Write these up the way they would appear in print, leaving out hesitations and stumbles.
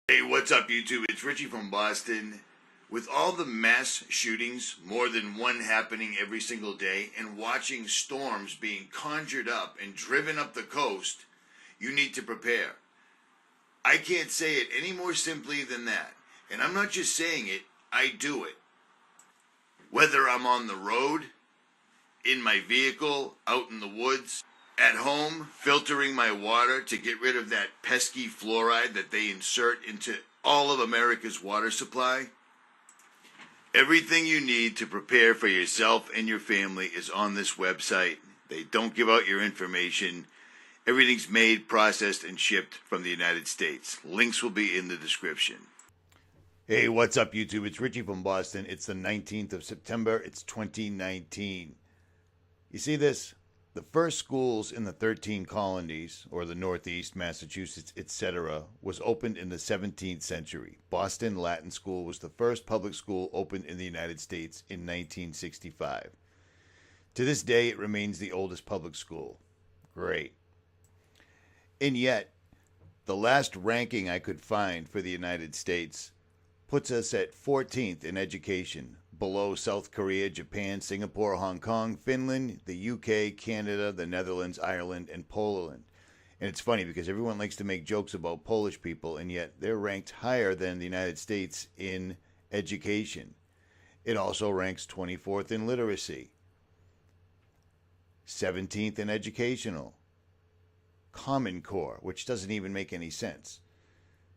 Hey, what's up, YouTube? It's Richie from Boston. With all the mass shootings, more than one happening every single day, and watching storms being conjured up and driven up the coast, you need to prepare. I can't say it any more simply than that. And I'm not just saying it, I do it. Whether I'm on the road, in my vehicle, out in the woods, at home, filtering my water to get rid of that pesky fluoride that they insert into all of America's water supply. Everything you need to prepare for yourself and your family is on this website. They don't give out your information. Everything's made, processed, and shipped from the United States. Links will be in the description. Hey, what's up, YouTube? It's Richie from Boston. It's the 19th of September. It's 2019. You see this? The first schools in the 13 colonies, or the Northeast, Massachusetts, etc., was opened in the 17th century. Boston Latin School was the first public school opened in the United States in 1965. To this day, it remains the oldest public school. Great. And yet, the last ranking I could find for the United States puts us at 14th in education, below South Korea, Japan, Singapore, Hong Kong, Finland, the UK, Canada, the Netherlands, Ireland, and Poland. And it's funny because everyone likes to make jokes about Polish people, and yet they're ranked higher than the United States in education. It also ranks 24th in literacy, 17th in educational, Common Core, which doesn't even make any sense.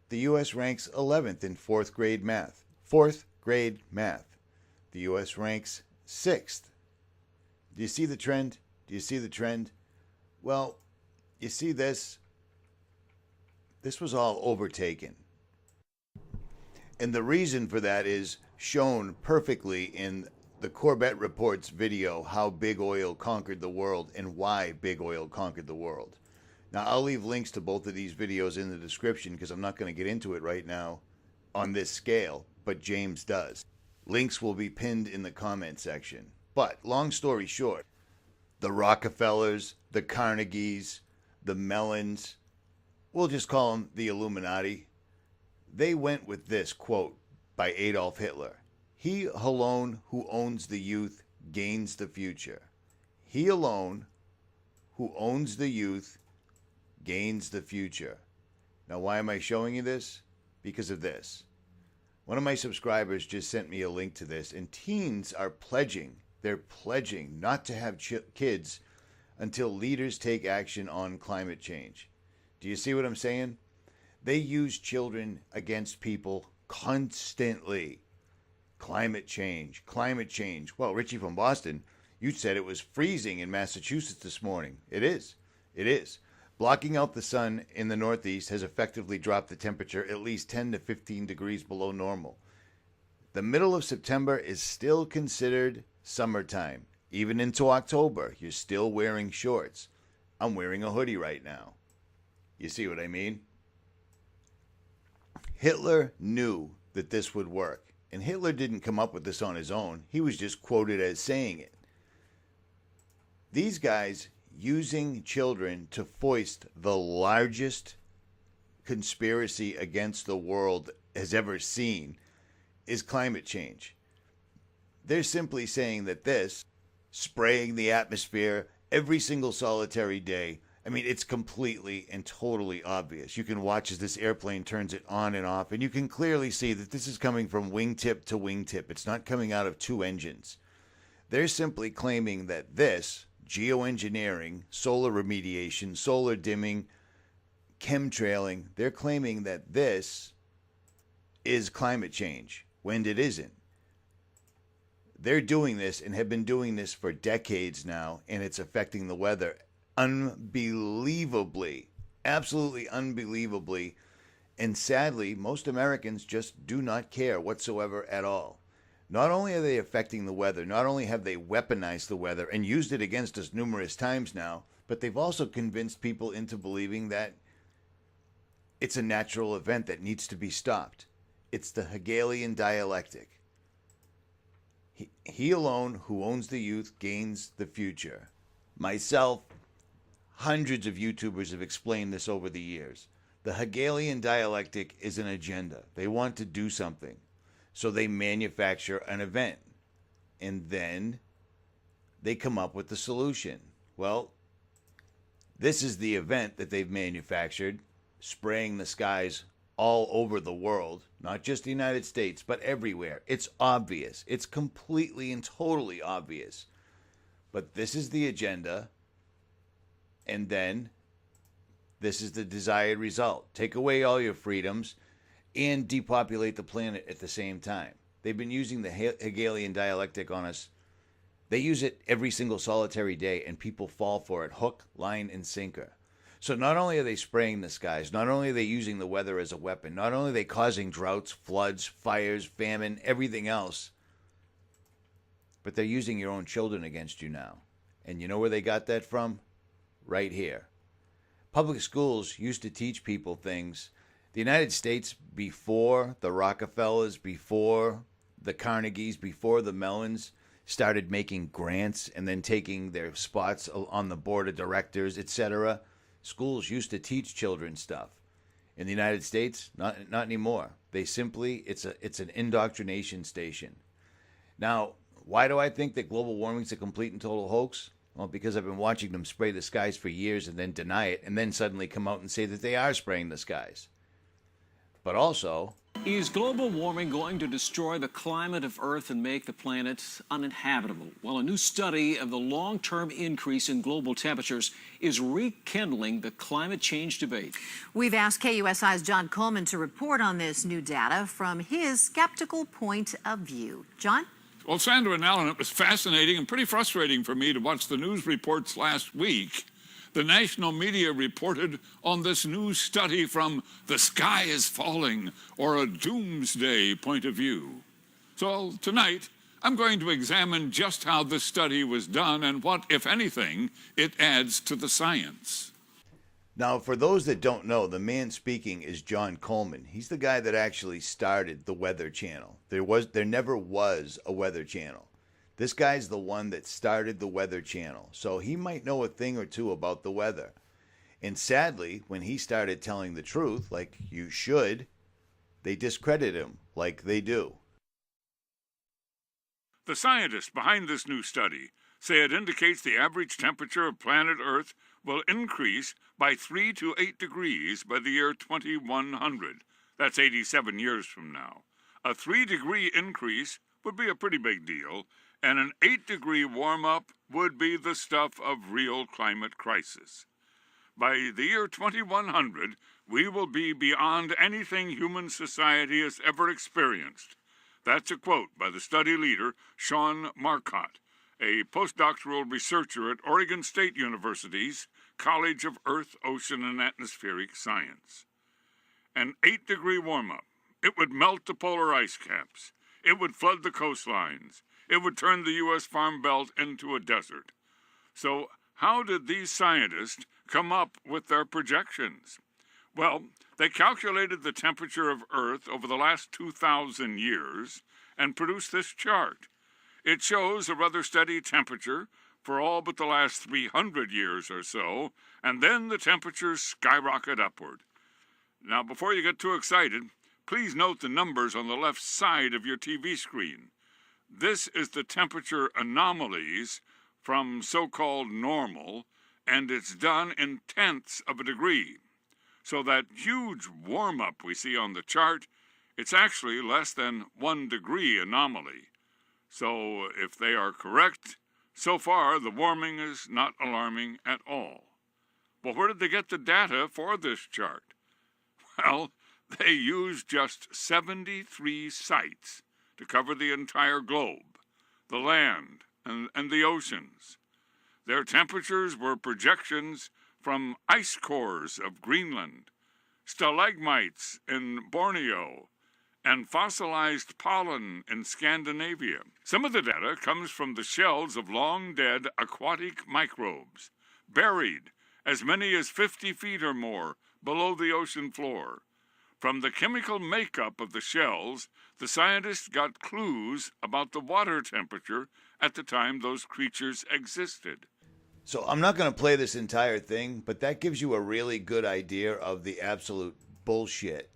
The U.S. ranks 11th in fourth grade math. Fourth grade math. The U.S. ranks 6th. Do you see the trend? Do you see the trend? Well, you see this? This was all overtaken. And the reason for that is shown perfectly in the Corbett Report's video, How Big Oil Conquered the World and Why Big Oil Conquered the World. Now, I'll leave links to both of these videos in the description because I'm not going to get into it right now on this scale, but James does. Links will be pinned in the comment section. But, long story short, the Rockefellers, the Carnegies, the Mellons, we'll just call them the Illuminati, they went with this quote by Adolf Hitler. He alone who owns the youth gains the future. He alone who owns the youth gains the future. Now, why am I showing you this? Because of this. One of my subscribers just sent me a link to this, and teens are pledging. They're pledging not to have kids until leaders take action on climate change. Do you see what I'm saying? They use children against people constantly. Climate change, climate change. Well, Richie from Boston, you said it was freezing in Massachusetts this morning. It is. It is. Blocking out the sun in the Northeast has effectively dropped the temperature at least 10 to 15 degrees below normal. The middle of September is still considered summertime. Even into October, you're still wearing shorts. I'm wearing a hoodie right now. You see what I mean? Hitler knew that this would work. And Hitler didn't come up with this on his own. He was just quoted as saying it. These guys using children to foist the largest conspiracy against the world has ever seen is climate change. They're simply saying that this, spraying the atmosphere every single solitary day, I mean, it's completely and totally obvious. You can watch as this airplane turns it on and off, and you can clearly see that this is coming from wingtip to wingtip. It's not coming out of two engines. They're simply claiming that this, geoengineering, solar remediation, solar dimming, chemtrailing, they're claiming that this is climate change when it isn't. They're doing this and have been doing this for decades now, and it's affecting the weather unbelievably, absolutely unbelievably. And sadly, most Americans just do not care whatsoever at all. Not only are they affecting the weather, not only have they weaponized the weather and used it against us numerous times now, but they've also convinced people into believing that it's a natural event that needs to be stopped. It's the Hegelian dialectic. He alone who owns the youth gains the future. Myself, hundreds of YouTubers have explained this over the years. The Hegelian dialectic is an agenda. They want to do something. So they manufacture an event. And then they come up with the solution. Well, this is the event that they've manufactured, spraying the skies all over the world, not just the United States, but everywhere. It's obvious. It's completely and totally obvious. But this is the agenda, and then this is the desired result. Take away all your freedoms and depopulate the planet at the same time. They've been using the Hegelian dialectic on us. They use it every single solitary day, and people fall for it, hook, line, and sinker. So not only are they spraying the skies, not only are they using the weather as a weapon, not only are they causing droughts, floods, fires, famine, everything else, but they're using your own children against you now. And you know where they got that from? Right here. Public schools used to teach people things. The United States, before the Rockefellers, before the Carnegies, before the Mellons, started making grants and then taking their spots on the board of directors, etc., schools used to teach children stuff. In the United States, not anymore. They simply, it's an indoctrination station. Now, why do I think that global warming is a complete and total hoax? Well, because I've been watching them spray the skies for years and then deny it, and then suddenly come out and say that they are spraying the skies. But also, is global warming going to destroy the climate of Earth and make the planet uninhabitable? Well, a new study of the long-term increase in global temperatures is rekindling the climate change debate. We've asked KUSI's John Coleman to report on this new data from his skeptical point of view. John? Well, Sandra and Alan, it was fascinating and pretty frustrating for me to watch the news reports last week. The national media reported on this new study from the sky is falling or a doomsday point of view. So tonight, I'm going to examine just how this study was done and what, if anything, it adds to the science. now for those that don't know, the man speaking is John Coleman. He's the guy that actually started the Weather Channel. There never was a Weather Channel. This guy's the one that started the Weather Channel, so he might know a thing or two about the weather. And sadly, when he started telling the truth, like you should, they discredit him like they do. The scientists behind this new study say it indicates the average temperature of planet Earth will increase by 3 to 8 degrees by the year 2100. That's 87 years from now. A 3-degree increase would be a pretty big deal, and an 8-degree warm-up would be the stuff of real climate crisis. By the year 2100, we will be beyond anything human society has ever experienced. That's a quote by the study leader, 𝗦𝗵𝗿𝗄𝗆, a postdoctoral researcher at Oregon State University's College of Earth, Ocean, and Atmospheric Science. An 8-degree warm-up. It would melt the polar ice caps. It would flood the coastlines. It would turn the U.S. Farm Belt into a desert. So how did these scientists come up with their projections? Well, they calculated the temperature of Earth over the last 2,000 years and produced this chart. It shows a rather steady temperature for all but the last 300 years or so, and then the temperatures skyrocket upward. Now, before you get too excited, please note the numbers on the left side of your TV screen. This is the temperature anomalies from so-called normal, and it's done in tenths of a degree. So that huge warm-up we see on the chart, it's actually less than 1 degree anomaly. So if they are correct, so far the warming is not alarming at all. Well, where did they get the data for this chart? Well, they used just 73 sites to cover the entire globe, the land, and the oceans. Their temperatures were projections from ice cores of Greenland, stalagmites in Borneo, and fossilized pollen in Scandinavia. Some of the data comes from the shells of long-dead aquatic microbes, buried as many as 50 feet or more below the ocean floor. From the chemical makeup of the shells, the scientists got clues about the water temperature at the time those creatures existed. So I'm not going to play this entire thing, but that gives you a really good idea of the absolute bullshit.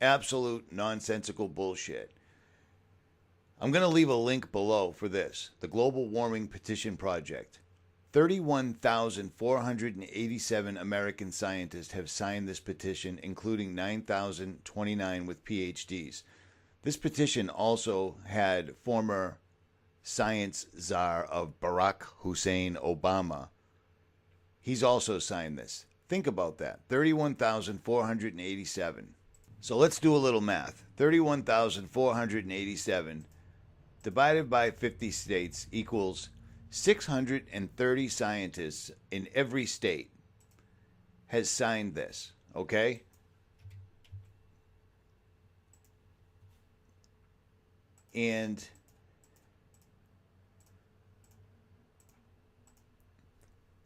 Absolute nonsensical bullshit. I'm going to leave a link below for this. The Global Warming Petition Project. 31,487 American scientists have signed this petition, including 9,029 with PhDs. This petition also had former science czar of Barack Hussein Obama. He's also signed this. Think about that. 31,487. So let's do a little math. 31,487 divided by 50 states equals 630 scientists in every state has signed this, okay? And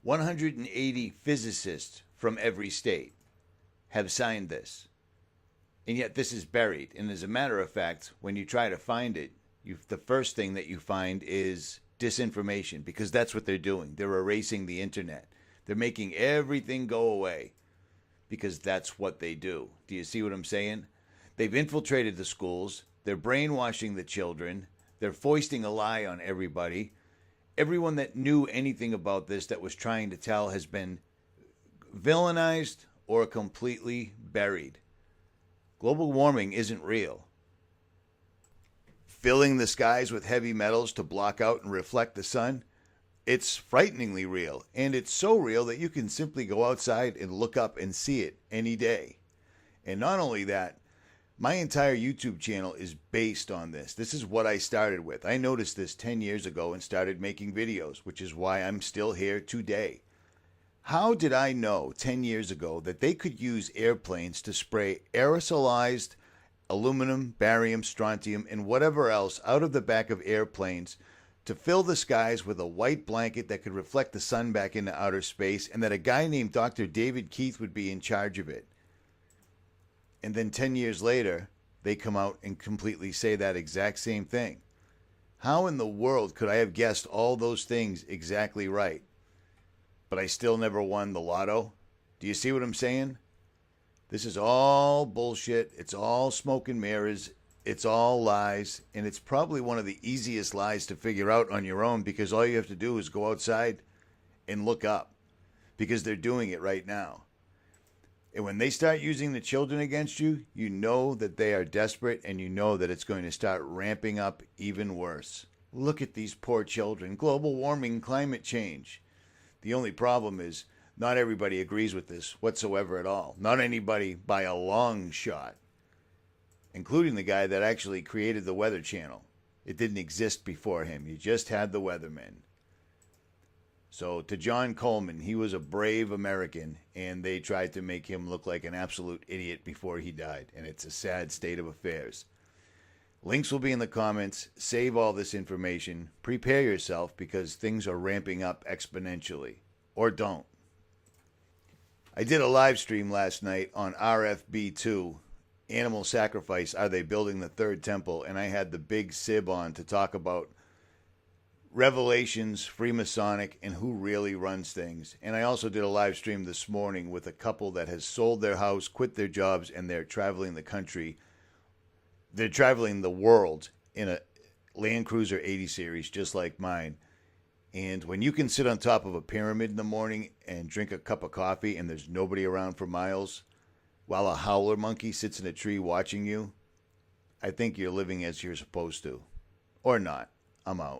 $180 physicists from every state have signed this. And yet this is buried. And as a matter of fact, when you try to find it, the first thing that you find is disinformation, because that's what they're doing. They're erasing the internet. They're making everything go away because that's what they do. Do you see what I'm saying? They've infiltrated the schools. They're brainwashing the children. They're foisting a lie on everybody. Everyone that knew anything about this that was trying to tell has been villainized or completely buried. Global warming isn't real. Filling the skies with heavy metals to block out and reflect the sun, it's frighteningly real. And it's so real that you can simply go outside and look up and see it any day. And not only that, my entire YouTube channel is based on this. This is what I started with. I noticed this 10 years ago and started making videos, which is why I'm still here today. How did I know 10 years ago that they could use airplanes to spray aerosolized aluminum, barium, strontium, and whatever else out of the back of airplanes to fill the skies with a white blanket that could reflect the sun back into outer space, and that a guy named Dr. David Keith would be in charge of it? And then 10 years later, they come out and completely say that exact same thing. How in the world could I have guessed all those things exactly right, but I still never won the lotto? Do you see what I'm saying? This is all bullshit. It's all smoke and mirrors. It's all lies. And it's probably one of the easiest lies to figure out on your own, because all you have to do is go outside and look up, because they're doing it right now. And when they start using the children against you, you know that they are desperate, and you know that it's going to start ramping up even worse. Look at these poor children. Global warming, climate change. The only problem is not everybody agrees with this whatsoever at all. Not anybody by a long shot, including the guy that actually created the Weather Channel. It didn't exist before him. You just had the weathermen. So to John Coleman, he was a brave American, and they tried to make him look like an absolute idiot before he died. And it's a sad state of affairs. Links will be in the comments. Save all this information. Prepare yourself, because things are ramping up exponentially. Or don't. I did a live stream last night on RFB2, Animal Sacrifice, Are They Building the Third Temple? And I had the big Sib on to talk about Revelations, Freemasonic, and who really runs things. And I also did a live stream this morning with a couple that has sold their house, quit their jobs, and they're traveling the country. They're traveling the world in a Land Cruiser 80 series, just like mine. And when you can sit on top of a pyramid in the morning and drink a cup of coffee and there's nobody around for miles, while a howler monkey sits in a tree watching you, I think you're living as you're supposed to. Or not. I'm out.